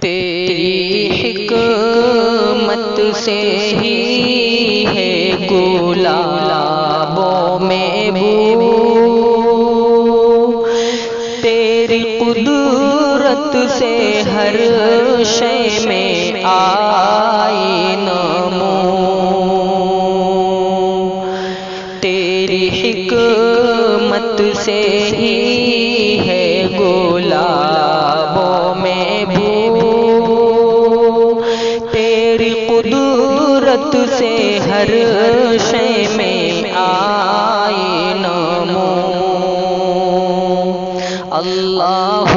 تیری حکمت سے ہی ہے گلابوں میں بو، تیری قدرت سے ہر شے میں آئی نمو، تیری حکمت سے ہی ہے گلابوں میں بو، تیری قدرت سے ہر شے میں آئی نمو۔ اللہ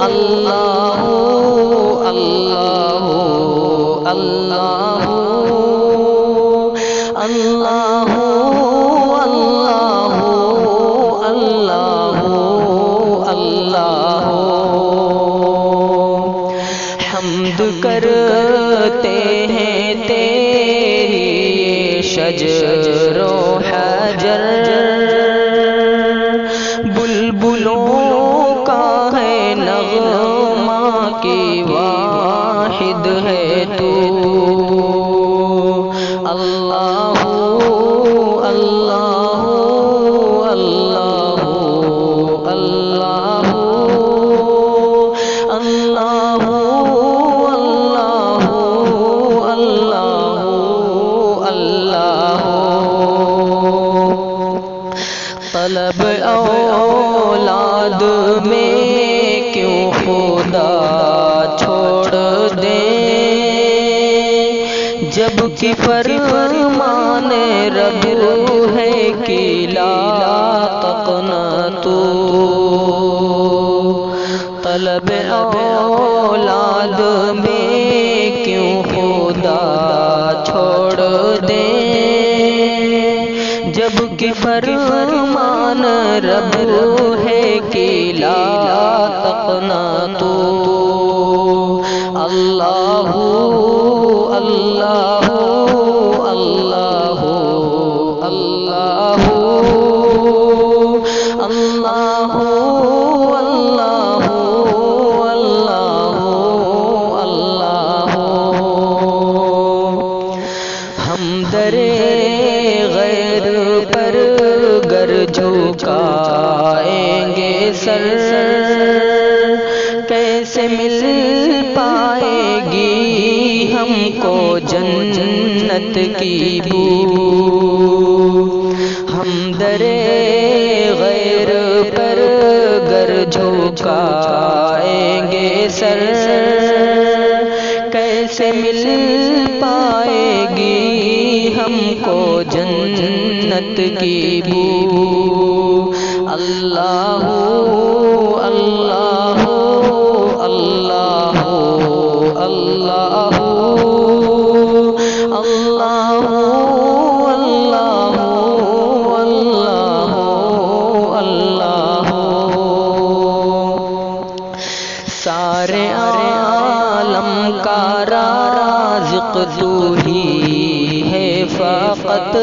اللہ اللہ اللہ اللہ اللہ اللہ، حمد کرتے ہیں تیری شجر و حجر، بلبلوں کا ہے نغمہ کی واحد ہے تو، اللہ اللہ اللہ اللہ اللہ اللہ اللہ، طلب اولاد میں کیوں خدا چھوڑ دے، جب کہ فرمان رب ہے کہ لا تقنطوا، طلب اولاد میں کیوں خدا چھوڑ دے، جب کہ فرمان رب ہے کہ لا تقنطوا، اللہ اللہ اللہ اللہ اللہ اللہ اللہ اللہ، ہم درے غیر پر گر جھکائیں گے سر، کیسے مل پائے گی ہم کو جنت کی بو، ہم درے غیر پر گر جھکائیں گے سر، کیسے مل پائے گی ہم کو جنت کی بو، اللہ اللہ اللہ اللہ اللہ اللہ اللہ اللہ، سارے عالم کا رازق تو ہی ہے فقط،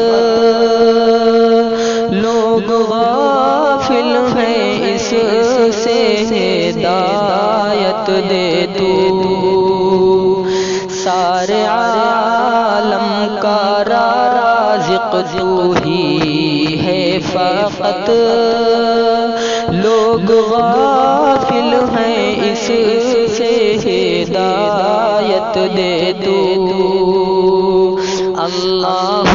لوگ غافل ہیں اس سے ہدایت دے تو، سارے عالم کا رازق تو ہی ہے فقط، لوگ غافل ہیں اس سے ہدایت دے تو، اللہ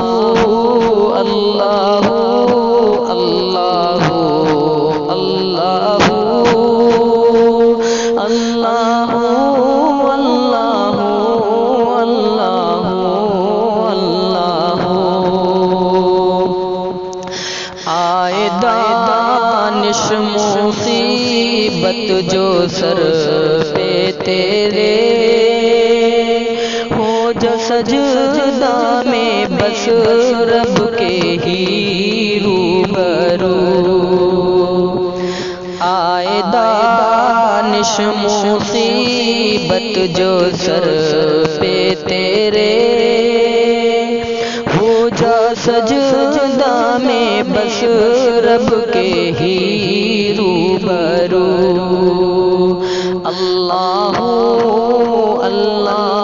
اللہ اللہ اللہ اللہ اللہ اللہ اللہ، آئے دانش مصیبت جو سر پہ تیرے، ہو جو سجدہ میں بس رب کے ہی روبرو، آئے دانش مصیبت جو سر پہ تیرے، ہو جا سجدہ میں بس رب کے ہی روبرو، اللہ اللہ اللہ